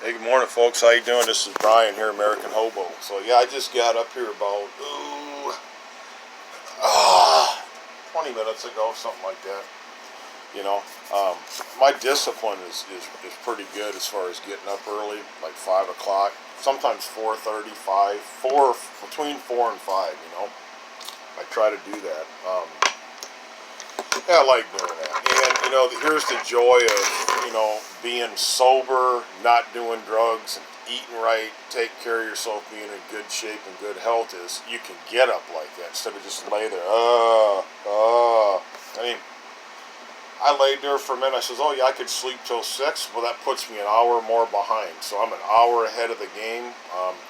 Hey, good morning, folks. How you doing? This is Brian here, American Hobo. So yeah, I just got up here about 20 minutes ago, something like that. You know, my discipline is pretty good as far as getting up early, like 5 o'clock. Sometimes 4:30, 5, 4, between 4 and 5. You know, I try to do that. Yeah, I like doing that. And, you know, here's the joy of, you know, being sober, not doing drugs, and eating right, take care of yourself, being in good shape and good health is you can get up like that instead of just lay there. I mean, I laid there for a minute. I says, oh, yeah, I could sleep till 6. Well, that puts me an hour more behind. So I'm an hour ahead of the game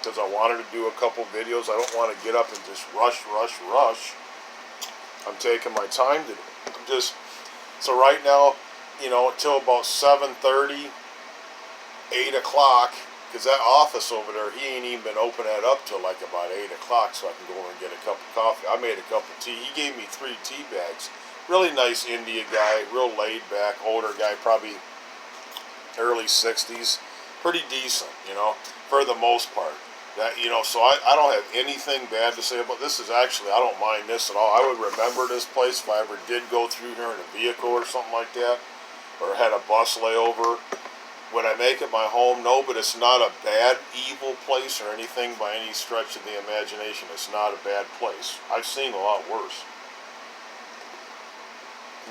because I wanted to do a couple videos. I don't want to get up and just rush. I'm taking my time to do it. So right now, you know, until about 7:30, 8 o'clock, because that office over there, he ain't even been open that up till like about 8 o'clock, so I can go over and get a cup of coffee. I made a cup of tea. He gave me 3 tea bags. Really nice India guy, real laid back, older guy, probably early 60s. Pretty decent, you know, for the most part. That, you know, so I don't have anything bad to say about this. Is actually, I don't mind this at all. I would remember this place if I ever did go through here in a vehicle or something like that, or had a bus layover. When I make it my home, no, but it's not a bad, evil place or anything by any stretch of the imagination. It's not a bad place. I've seen a lot worse.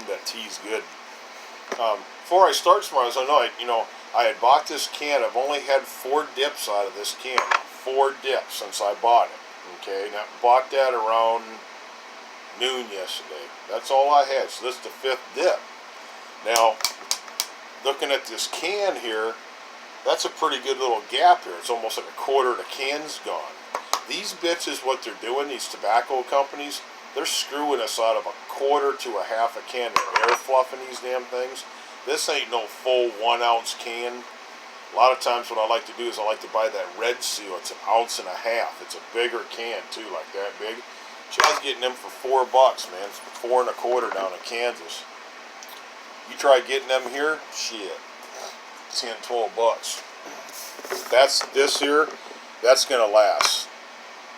That tea's good. Before I start tomorrow, I had bought this can. I've only had 4 dips out of this can. 4 dips since I bought it. Okay, now bought that around noon yesterday. That's all I had. So this is the 5th dip. Now, looking at this can here, that's a pretty good little gap here. It's almost like a quarter of the can's gone. These bitches, what they're doing, these tobacco companies, they're screwing us out of a quarter to a half a can. They're air fluffing these damn things. This ain't no full 1 ounce can. A lot of times what I like to do is I like to buy that Red Seal. It's 1.5 ounces. It's a bigger can too, like that big. I was getting them for $4, man. It's 4 1/4 down in Kansas. You try getting them here, shit, 10, $12. That's this here. That's gonna last.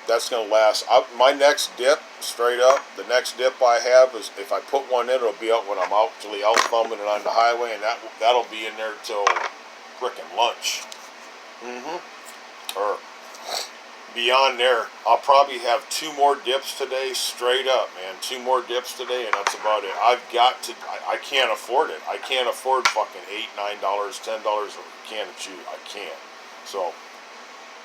That's gonna last. My next dip, straight up, the next dip I have is if I put one in, it'll be out when I'm actually out thumbing it on the highway, and that'll be in there till frickin' lunch. Or beyond there, I'll probably have 2 more dips today, straight up, man. 2 more dips today, and that's about it. I can't afford it. I can't afford fucking $8, $9, $10 a can of chew. I can't. So,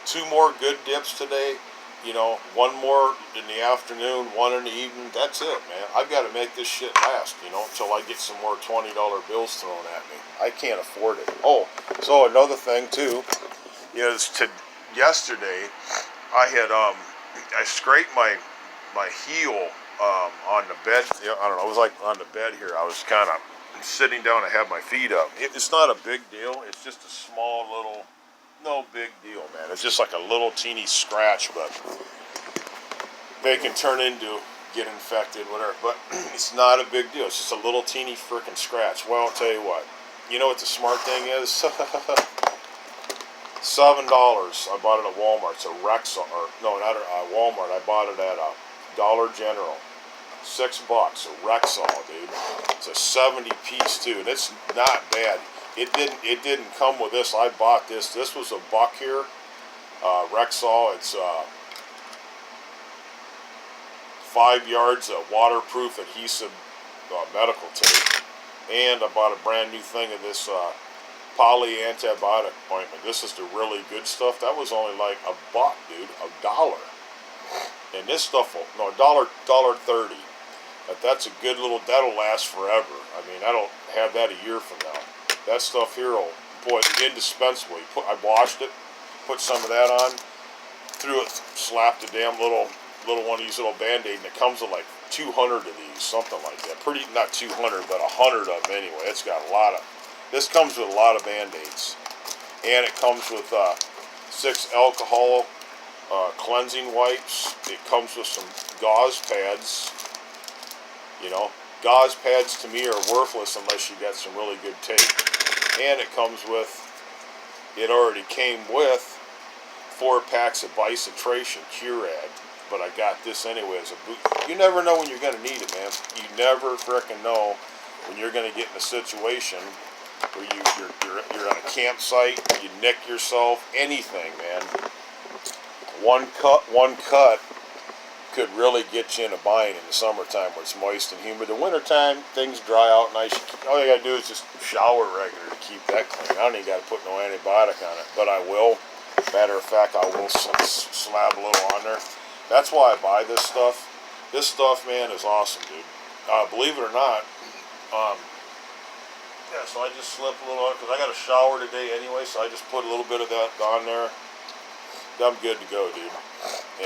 2 more good dips today. You know, 1 more in the afternoon, 1 in the evening. That's it, man. I've got to make this shit last, you know, until I get some more $20 bills thrown at me. I can't afford it. Oh, so another thing too is yesterday I had I scraped my heel on the bed. You know, I don't know. It was like on the bed here. I was kind of sitting down. I had my feet up. It's not a big deal. It's just a small little. No big deal, man. It's just like a little teeny scratch, but they can turn into get infected, whatever. But it's not a big deal. It's just a little teeny freaking scratch. Well, I'll tell you what. You know what the smart thing is? $7. I bought it at Walmart. It's a Rexall, or no, not at Walmart. I bought it at Dollar General. $6, a Rexall, dude. It's a 70-piece too, and it's not bad. It didn't come with this. I bought this. This was a $1 here. Rexall. It's 5 yards of waterproof adhesive medical tape. And I bought a brand new thing of this poly antibiotic ointment. This is the really good stuff. That was only like $1, dude. $1. And this stuff will, no, $1.30. But that's a good little, that'll last forever. I mean, I don't have that a year from now. That stuff here, boy, indispensable. I washed it, put some of that on, threw it, slapped a damn little one of these little Band-Aid, and it comes with like 200 of these, something like that. Pretty, not 200, but 100 of them anyway. It's got a lot of, this comes with a lot of Band-Aids. And it comes with 6 alcohol cleansing wipes. It comes with some gauze pads, you know. Gauze pads to me are worthless unless you got some really good tape. And it comes with it already came with 4 packs of Bisitration Curad, but I got this anyway as a boot. You never know when you're going to need it, man. You never frickin' know when you're going to get in a situation where you're on a campsite, you nick yourself, anything, man. One cut could really get you in a bind in the summertime where it's moist and humid. The wintertime, things dry out nice. All you gotta do is just shower regular to keep that clean. I don't even gotta put no antibiotic on it, but I will. Matter of fact, I will slab a little on there. That's why I buy this stuff. This stuff, man, is awesome, dude. Believe it or not, yeah, so I just slip a little on it because I got a shower today anyway, so I just put a little bit of that on there. I'm good to go, dude.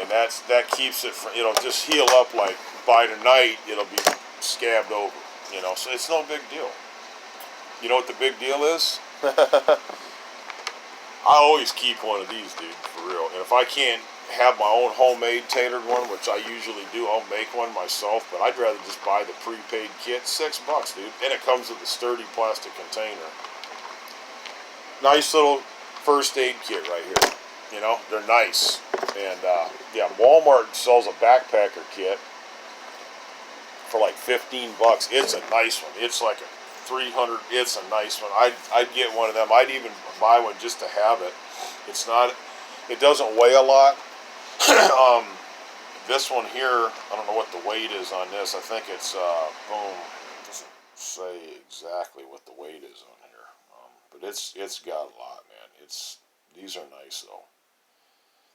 And that keeps it from, just heal up. Like by tonight it'll be scabbed over, so it's no big deal. You know what the big deal is? I always keep one of these, dude, for real. And if I can't have my own homemade tailored one, which I usually do, I'll make one myself, but I'd rather just buy the prepaid kit. $6, dude, and it comes with a sturdy plastic container. Nice little first aid kit right here. They're nice. And yeah, Walmart sells a backpacker kit for like $15. It's a nice one. It's like a 300. It's a nice one. I'd get one of them. I'd even buy one just to have it. It doesn't weigh a lot. This one here, I don't know what the weight is on this. I think it's boom. It doesn't say exactly what the weight is on here, but it's got a lot, man. These are nice though.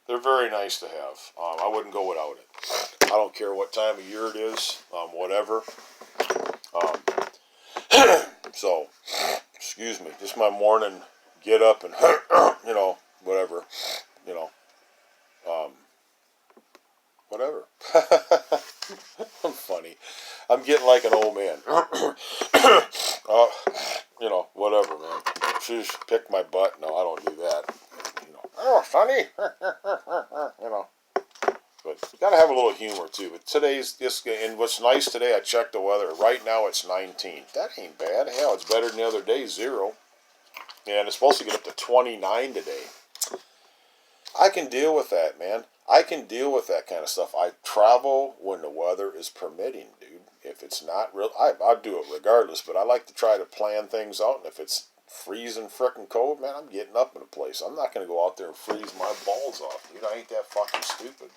They're very nice to have. I wouldn't go without it. I don't care what time of year it is, whatever. So, excuse me, just my morning get up and, whatever, whatever. I'm funny. I'm getting like an old man. Whatever, man. Sheesh, pick my butt. No, I don't do that. Oh, Sonny. But you gotta have a little humor too. But and what's nice today, I checked the weather. Right now it's 19. That ain't bad. Hell, it's better than the other day, 0. And it's supposed to get up to 29 today. I can deal with that, man. I can deal with that kind of stuff. I travel when the weather is permitting, dude. If it's not real, I'll do it regardless. But I like to try to plan things out. And if it's freezing frickin' cold, man, I'm getting up in a place. I'm not going to go out there and freeze my balls off, dude. I ain't that fucking stupid,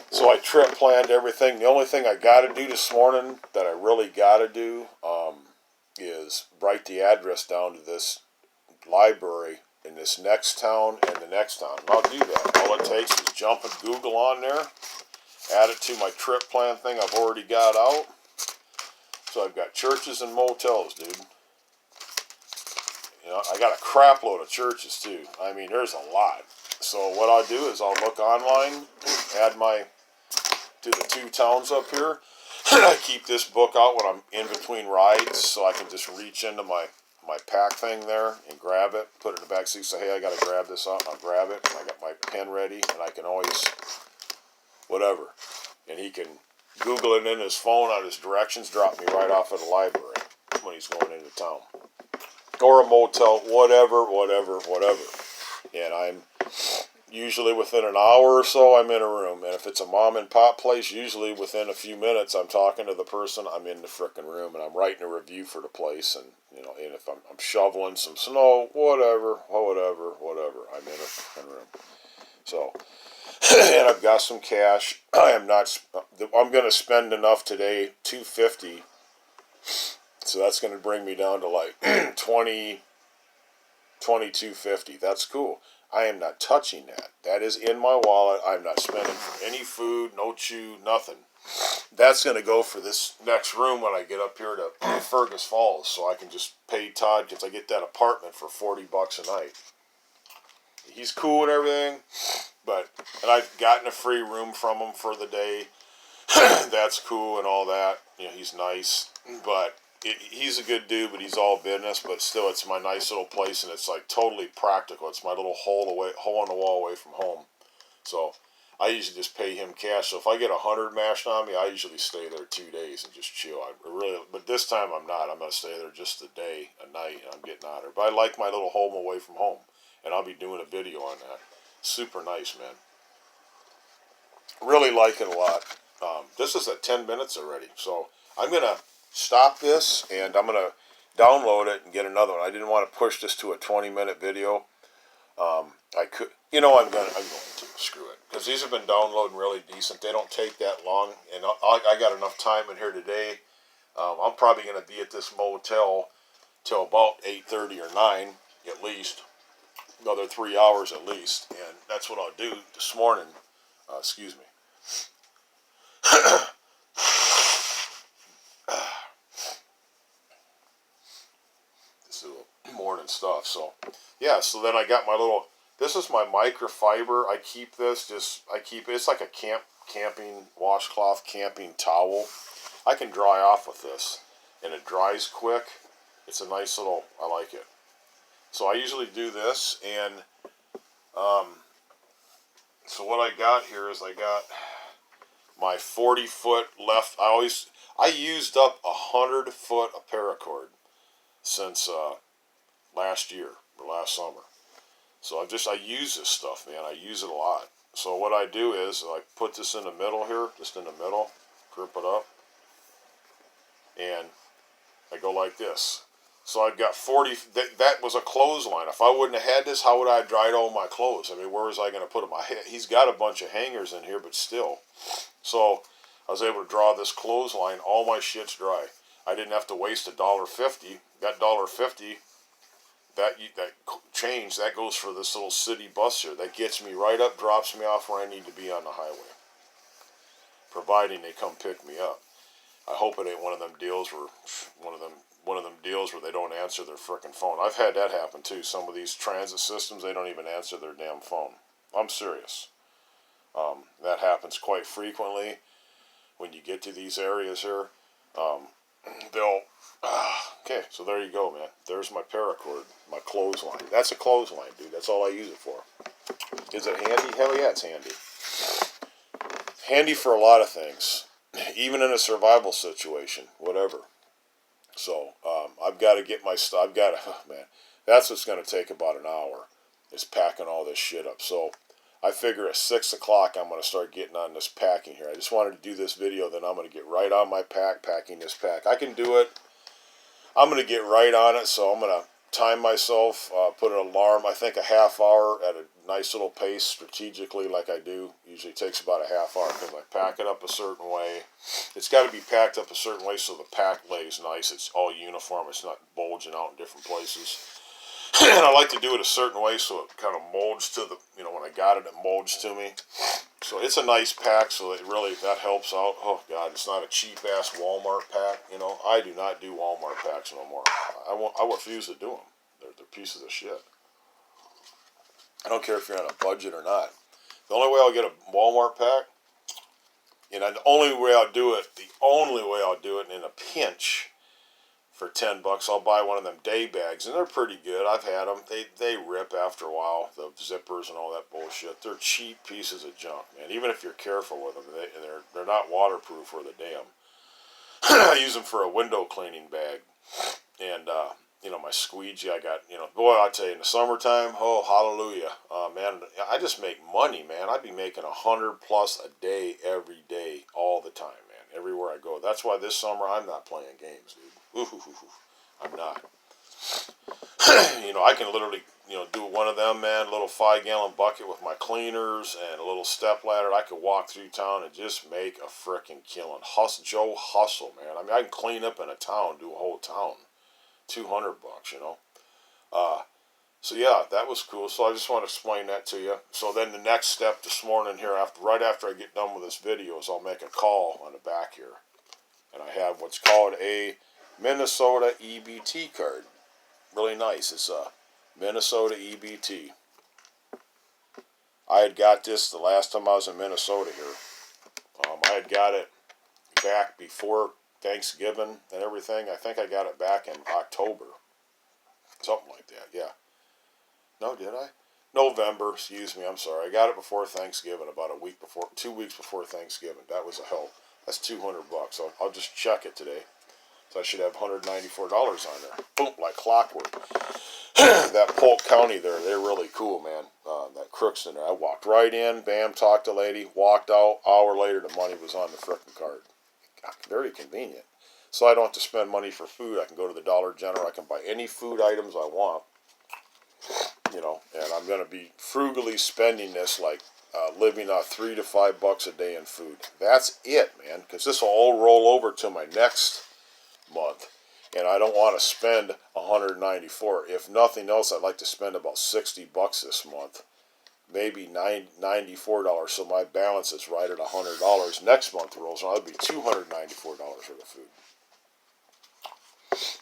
So I planned everything. The only thing I got to do this morning that I really got to do is write the address down to this library in this next town and the next town. And I'll do that. All it takes is jump and Google on there, add it to my trip plan thing I've already got out. So I've got churches and motels, dude. I got a crap load of churches too. I mean, there's a lot. So what I'll do is I'll look online, add to the 2 towns up here. I keep this book out when I'm in between rides, so I can just reach into my pack thing there and grab it, put it in the back seat, say, hey, I got to grab this out, and I'll grab it, and I got my pen ready, and I can always, whatever. And he can Google it in his phone on his directions, drop me right off at the library when he's going into town. Or a motel, whatever. And I'm usually within an hour or so, I'm in a room. And if it's a mom and pop place, usually within a few minutes, I'm talking to the person, I'm in the frickin' room, and I'm writing a review for the place. And, and if I'm shoveling some snow, whatever, I'm in a frickin' room. So, and I've got some cash. I'm going to spend enough today, $250. So that's going to bring me down to like $22.50. That's cool. I am not touching that. That is in my wallet. I'm not spending for any food, no chew, nothing. That's going to go for this next room when I get up here to Fergus Falls, so I can just pay Todd because I get that apartment for $40 a night. He's cool and everything, and I've gotten a free room from him for the day. That's cool and all that. He's nice, but he's a good dude, but he's all business. But still, it's my nice little place, and it's like totally practical. It's my little hole in the wall away from home. So I usually just pay him cash. So if I get 100 mashed on me, I usually stay there 2 days and just chill. But this time I'm not. I'm gonna stay there just a day, a night, and I'm getting out of there. But I like my little home away from home, and I'll be doing a video on that. Super nice, man. Really like it a lot. This is at 10 minutes already, so I'm gonna stop this and I'm gonna download it and get another one. I didn't want to push this to a 20-minute video. I could, I'm going to screw it, because these have been downloading really decent. They don't take that long, and I got enough time in here today. I'm probably going to be at this motel till about 8:30 or 9 at least, another 3 hours at least, and that's what I'll do this morning. Excuse me. This little morning stuff. So yeah, so then I got my little. This is my microfiber. I keep this. It's like a camping washcloth, camping towel. I can dry off with this, and it dries quick. It's a nice little. I like it. So I usually do this, and so what I got here is I got my 40-foot left. I used up 100 foot of paracord since last year or last summer. So I use this stuff, man. I use it a lot. So what I do is I put this in the middle here, just in the middle, grip it up, and I go like this. So I've got 40. That was a clothesline. If I wouldn't have had this, how would I have dried all my clothes? I mean, where was I going to put them? He's got a bunch of hangers in here, but still. So I was able to draw this clothesline. All my shit's dry. I didn't have to waste $1.50. That $1.50. That change, that goes for this little city bus here. That gets me right up, drops me off where I need to be on the highway. Providing they come pick me up. I hope it ain't one of them deals where they don't answer their frickin' phone. I've had that happen too. Some of these transit systems, they don't even answer their damn phone. I'm serious. That happens quite frequently when you get to these areas here. Okay, so there you go, man. There's my paracord, my clothesline. That's a clothesline, dude. That's all I use it for. Is it handy? Hell yeah, it's handy. Handy for a lot of things, even in a survival situation, whatever. So I've got to get my stuff. Man, that's what's going to take about an hour, is packing all this shit up. So I figure at 6 o'clock I'm going to start getting on this packing here. I just wanted to do this video, then I'm going to get right on my packing this pack. I can do it. I'm going to get right on it, so I'm going to time myself, put an alarm, I think a half hour at a nice little pace strategically like I do. Usually takes about a half hour because I pack it up a certain way. It's got to be packed up a certain way so the pack lays nice. It's all uniform. It's not bulging out in different places. And I like to do it a certain way so it kind of molds to the, when I got it, it molds to me. So it's a nice pack, so that helps out. Oh, God, it's not a cheap-ass Walmart pack, I do not do Walmart packs no more. I refuse to do them. They're pieces of shit. I don't care if you're on a budget or not. The only way I'll get a Walmart pack, the only way I'll do it in a pinch, for $10, I'll buy one of them day bags, and they're pretty good. I've had them. They rip after a while, the zippers and all that bullshit. They're cheap pieces of junk, man. Even if you're careful with them, they're not waterproof or the damn. I use them for a window cleaning bag, and my squeegee. I got boy, I tell you, in the summertime, oh hallelujah, man, I just make money, man. I'd be making 100+ a day every day, all the time, man. Everywhere I go. That's why this summer I'm not playing games, dude. I'm not. I can literally, do one of them, man, a little 5-gallon bucket with my cleaners and a little step ladder. I could walk through town and just make a frickin' killing. Hustle, man. I mean, I can clean up in a town, do a whole town. $200, so yeah, that was cool. So I just want to explain that to you. So then the next step this morning here, right after I get done with this video, is I'll make a call on the back here. And I have what's called a Minnesota EBT card. Really nice. It's a Minnesota EBT. I had got this the last time I was in Minnesota here. I had got it back before Thanksgiving and everything. I think I got it back in October. Something like that, yeah. No, did I? November, excuse me, I'm sorry. I got it before Thanksgiving, about a week before, 2 weeks before Thanksgiving. That was a help. That's $200. I'll just check it today. So I should have $194 on there. Boom, like clockwork. That Polk County there, they're really cool, man. That Crookston there. I walked right in, bam, talked to the lady, walked out. Hour later, the money was on the frickin' card. Very convenient. So I don't have to spend money for food. I can go to the Dollar General. I can buy any food items I want. You know, and I'm going to be frugally spending this, like living on $3 to $5 a day in food. That's it, man, because this will all roll over to my next month, and I don't want to spend $194. If nothing else, I'd like to spend about $60 this month, maybe $94, so my balance is right at $100. Next month rolls around, that'd be $294 worth of food.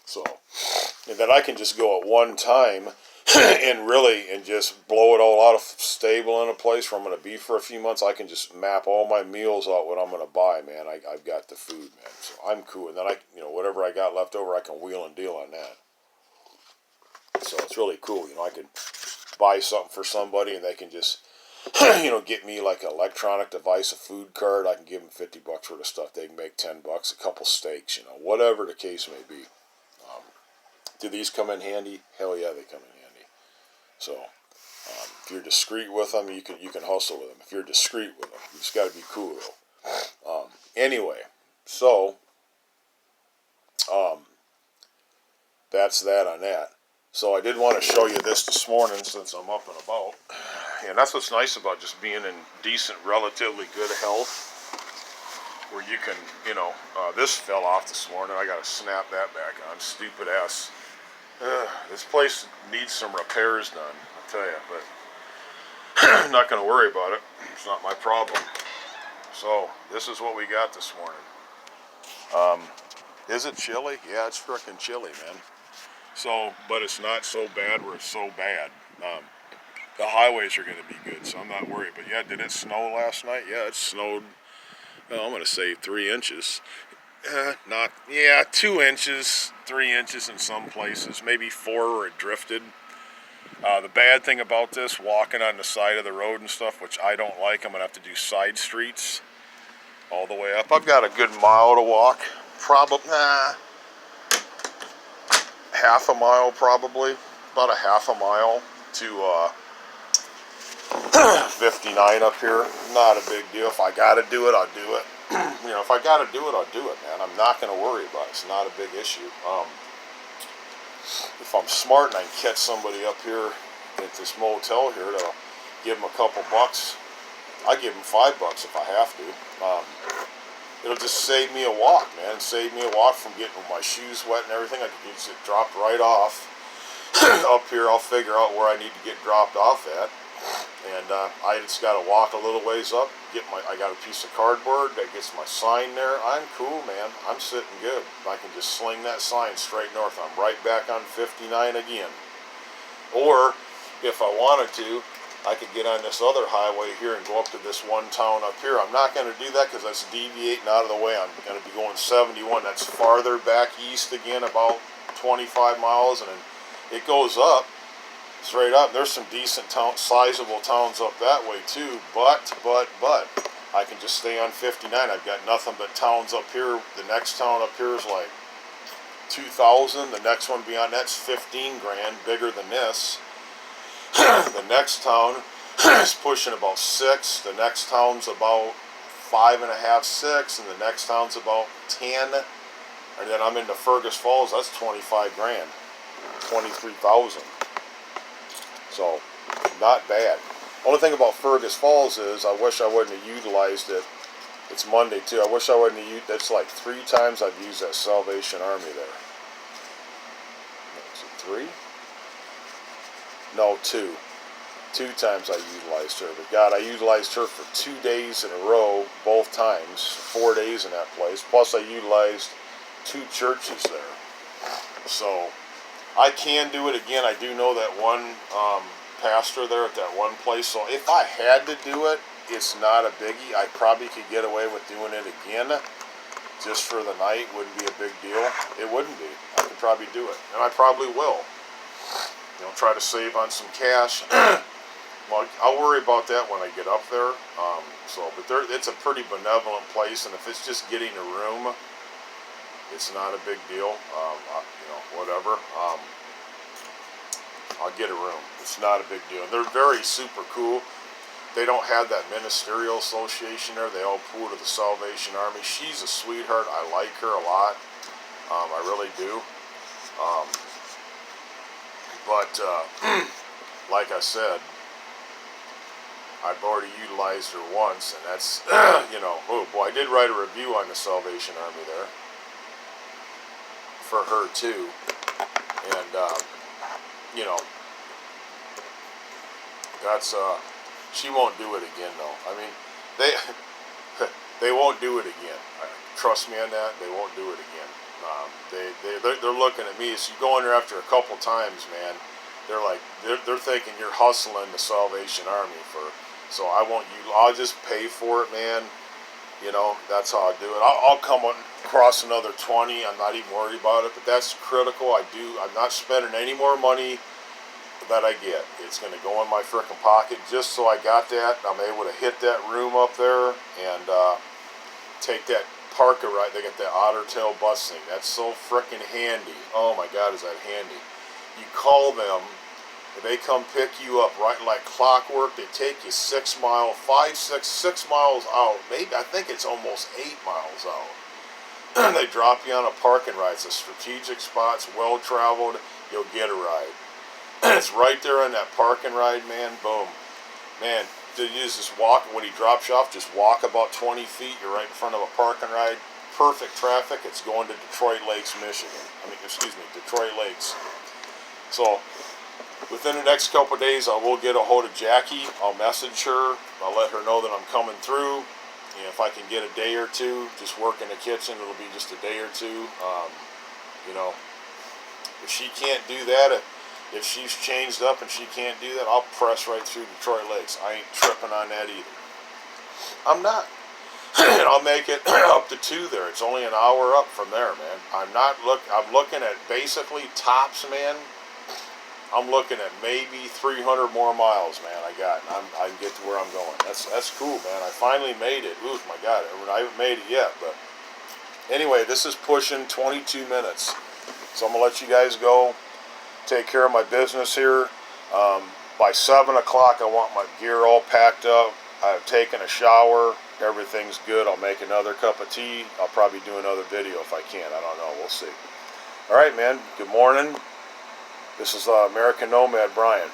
So, and then I can just go at one time and just blow it all out of stable in a place where I'm going to be for a few months. I can just map all my meals out, what I'm going to buy, man. I've got the food, man. So I'm cool. And then whatever I got left over, I can wheel and deal on that. So it's really cool. I can buy something for somebody and they can just, get me like an electronic device, a food card. I can give them $50 worth of stuff. They can make $10, a couple steaks, whatever the case may be. Do these come in handy? Hell yeah, they come in handy. So, if you're discreet with them, you can hustle with them. If you're discreet with them, you just got to be cool though. Anyway, so that's that on that. So I did want to show you this morning since I'm up and about, and that's what's nice about just being in decent, relatively good health. Where you can, this fell off this morning. I got to snap that back on. Stupid ass. This place needs some repairs done, I'll tell you, but I'm not going to worry about it. It's not my problem. So, this is what we got this morning. Is it chilly? Yeah, it's frickin' chilly, man. So, but it's not so bad where it's so bad. The highways are going to be good, so I'm not worried. But yeah, did it snow last night? Yeah, it snowed, well, I'm going to say 3 inches. 2 inches, 3 inches in some places, maybe 4 where it drifted. The bad thing about this, walking on the side of the road and stuff, which I don't like, I'm going to have to do side streets all the way up. I've got a good mile to walk, probably, half a mile probably, about a half a mile to 59 up here. Not a big deal. If I got to do it, I'll do it. If I got to do it, I'll do it, man. I'm not going to worry about it. It's not a big issue. If I'm smart and I can catch somebody up here at this motel here to give them a couple bucks, I give them $5 if I have to. It'll just save me a walk, man. Save me a walk from getting my shoes wet and everything. I can just drop right off up here. I'll figure out where I need to get dropped off at. And I just got to walk a little ways up, I got a piece of cardboard that gets my sign there. I'm cool, man. I'm sitting good. I can just sling that sign straight north. I'm right back on 59 again. Or, if I wanted to, I could get on this other highway here and go up to this one town up here. I'm not going to do that because that's deviating out of the way. I'm going to be going 71. That's farther back east again, about 25 miles, and then it goes up. Straight up, there's some decent sizable towns up that way too, but, I can just stay on 59. I've got nothing but towns up here. The next town up here is like 2,000. The next one beyond that's 15 grand, bigger than this. The next town is pushing about 6. The next town's about 5.5, 6, and the next town's about 10. And then I'm into Fergus Falls. That's 25 grand, 23,000. So, not bad. Only thing about Fergus Falls is I wish I wouldn't have utilized it. It's Monday too. I wish I wouldn't have used. That's like 3 times I've used that Salvation Army there. Is it 3? No, 2. 2 times I utilized her. But God, I utilized her for 2 days in a row, both times. 4 days in that place. Plus I utilized 2 churches there. So, I can do it again. I do know that one pastor there at that one place. So if I had to do it, it's not a biggie. I probably could get away with doing it again just for the night. Wouldn't be a big deal. It wouldn't be. I could probably do it. And I probably will. Try to save on some cash. Well, I'll worry about that when I get up there. But it's a pretty benevolent place, and if it's just getting a room, it's not a big deal. Whatever. I'll get a room. It's not a big deal. They're very super cool. They don't have that ministerial association there. They all pool to the Salvation Army. She's a sweetheart. I like her a lot. I really do. Like I said, I've already utilized her once, and that's, oh boy, I did write a review on the Salvation Army there for her too. And, that's, she won't do it again though. I mean, they won't do it again. Trust me on that, they won't do it again. They're looking at me. So you go in there after a couple times, man. They're thinking you're hustling the Salvation Army so I won't I'll just pay for it, man. That's how I do it. I'll come across another 20. I'm not even worried about it, but that's critical. I'm not spending any more money that I get. It's going to go in my frickin' pocket just so I got that. I'm able to hit that room up there and take that parka ride. They got that otter tail bus thing. That's so frickin' handy. Oh my God, is that handy. You call them, they come pick you up right like clockwork. They take you 6 miles out. Maybe, I think it's almost 8 miles out. They drop you on a parking ride. It's a strategic spot. It's well traveled. You'll get a ride. It's right there on that parking ride, man. Boom. Man, you just walk. When he drops you off, just walk about 20 feet. You're right in front of a parking ride. Perfect traffic. It's going to Detroit Lakes, Michigan. Detroit Lakes. So, within the next couple of days, I will get a hold of Jackie. I'll message her. I'll let her know that I'm coming through. And if I can get a day or two, just work in the kitchen, it'll be just a day or two. If she can't do that, if she's changed up and she can't do that, I'll press right through Detroit Lakes. I ain't tripping on that either. I'm not. And I'll make it up to 2 there. It's only an hour up from there, man. I'm looking at basically tops, man. I'm looking at maybe 300 more miles, man. I can get to where I'm going. That's cool, man. I finally made it. Ooh, my God. I haven't made it yet, but anyway, this is pushing 22 minutes. So I'm going to let you guys go. Take care of my business here. By 7 o'clock, I want my gear all packed up. I've taken a shower. Everything's good. I'll make another cup of tea. I'll probably do another video if I can. I don't know. We'll see. All right, man. Good morning. This is American Nomad Brian.